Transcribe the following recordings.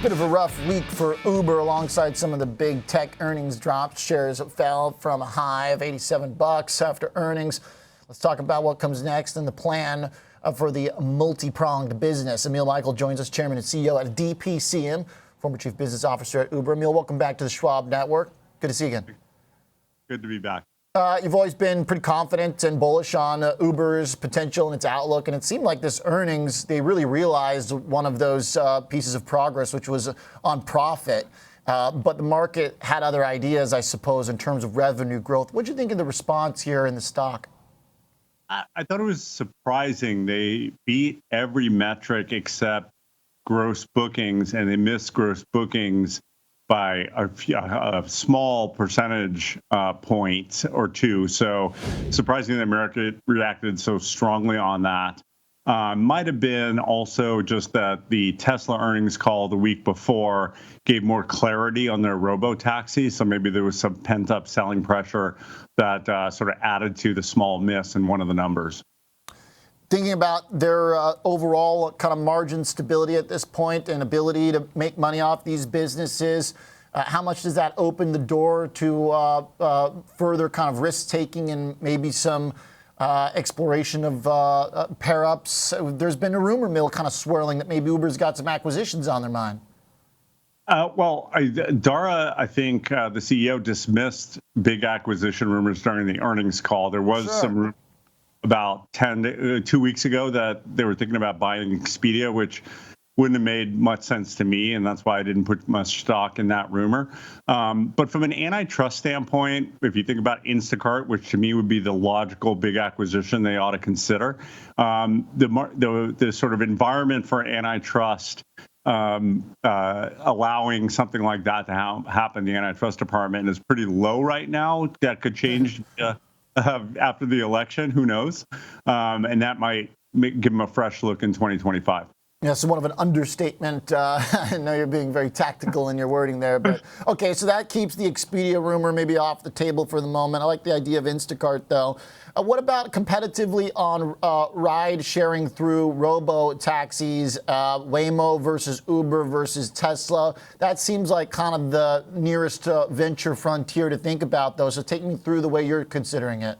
Bit of a rough week for Uber alongside some of the big tech earnings drops. Shares fell from a high of $87 after earnings. Let's talk about what comes next and the plan for the multi-pronged business. Emil Michel joins us, Chairman and CEO at DPCM, former Chief Business Officer at Uber. Emil, welcome back to the Schwab Network. Good to see you again. Good to be back. You've always been pretty confident and bullish on Uber's potential and its outlook, and it seemed like this earnings, they really realized one of those pieces of progress, which was on profit. But the market had other ideas, I suppose, in terms of revenue growth. What do you think of the response here in the stock? I thought it was surprising. They beat every metric except gross bookings, and they missed gross bookings by a small percentage point or two. So surprising the market reacted so strongly on that. Might have been also just that the Tesla earnings call the week before gave more clarity on their robo-taxi. So maybe there was some pent-up selling pressure that sort of added to the small miss in one of the numbers. Thinking about their overall kind of margin stability at this point and ability to make money off these businesses, how much does that open the door to further kind of risk-taking and maybe some exploration of pair-ups? There's been a rumor mill kind of swirling that maybe Uber's got some acquisitions on their mind. Dara, I think the CEO dismissed big acquisition rumors during the earnings call. There was some rumor about 2 weeks ago that they were thinking about buying Expedia, which wouldn't have made much sense to me, and that's why I didn't put much stock in that rumor. But from an antitrust standpoint, if you think about Instacart, which to me would be the logical big acquisition they ought to consider, the sort of environment for antitrust allowing something like that to happen in the antitrust department is pretty low right now. That could change after the election, who knows? And that might give them a fresh look in 2025. Yeah, somewhat of an understatement. I know you're being very tactical in your wording there, but okay, so that keeps the Expedia rumor maybe off the table for the moment. I like the idea of Instacart, though. What about competitively on ride sharing through robo-taxis, Waymo versus Uber versus Tesla? That seems like kind of the nearest venture frontier to think about, though. So take me through the way you're considering it.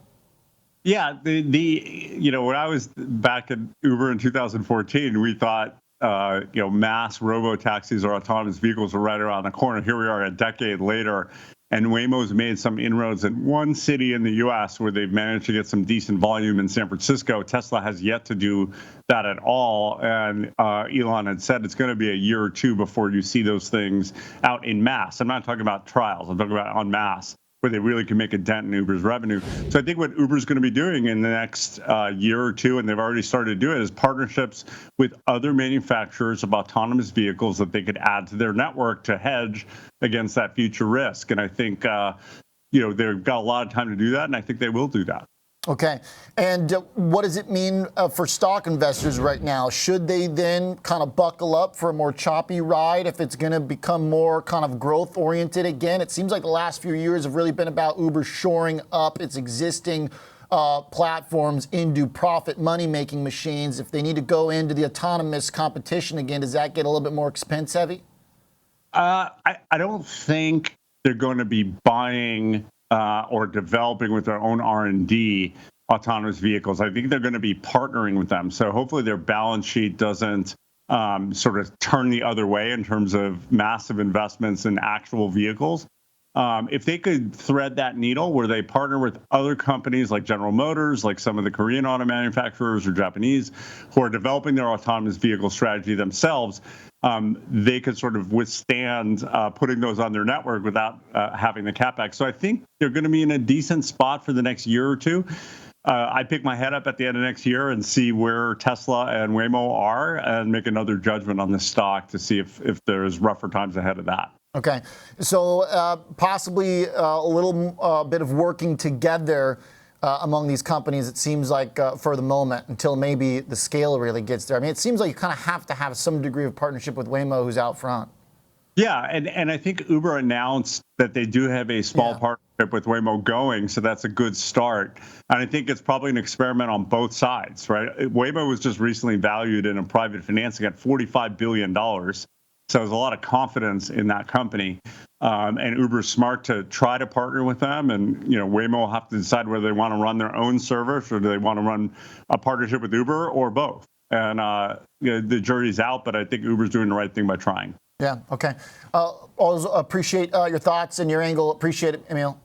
Yeah, when I was back at Uber in 2014, we thought, mass robo-taxis or autonomous vehicles were right around the corner. Here we are a decade later, and Waymo's made some inroads in one city in the U.S. where they've managed to get some decent volume in San Francisco. Tesla has yet to do that at all, and Elon had said it's going to be a year or two before you see those things out in mass. I'm not talking about trials. I'm talking about en masse, where they really can make a dent in Uber's revenue. So I think what Uber's going to be doing in the next year or two, and they've already started to do it, is partnerships with other manufacturers of autonomous vehicles that they could add to their network to hedge against that future risk. And I think, they've got a lot of time to do that, and I think they will do that. Okay. And what does it mean for stock investors right now? Should they then kind of buckle up for a more choppy ride if it's going to become more kind of growth oriented again? It seems like the last few years have really been about Uber shoring up its existing platforms into profit money-making machines. If they need to go into the autonomous competition again, does that get a little bit more expense heavy? I don't think they're going to be buying or developing with their own R&D autonomous vehicles. I think they're going to be partnering with them. So hopefully their balance sheet doesn't sort of turn the other way in terms of massive investments in actual vehicles. If they could thread that needle where they partner with other companies like General Motors, like some of the Korean auto manufacturers or Japanese who are developing their autonomous vehicle strategy themselves, they could sort of withstand putting those on their network without having the capex. So I think they're going to be in a decent spot for the next year or two. I pick my head up at the end of next year and see where Tesla and Waymo are and make another judgment on the stock to see if there's rougher times ahead of that. Okay. So possibly a little bit of working together among these companies, it seems like, for the moment, until maybe the scale really gets there. I mean, it seems like you kind of have to have some degree of partnership with Waymo, who's out front. Yeah, and I think Uber announced that they do have a small partnership with Waymo going, so that's a good start. And I think it's probably an experiment on both sides, right? Waymo was just recently valued in a private financing at $45 billion. So there's a lot of confidence in that company. And Uber's smart to try to partner with them. And, Waymo will have to decide whether they want to run their own service or do they want to run a partnership with Uber or both. And the jury's out, but I think Uber's doing the right thing by trying. Yeah, okay. Always appreciate your thoughts and your angle. Appreciate it, Emil.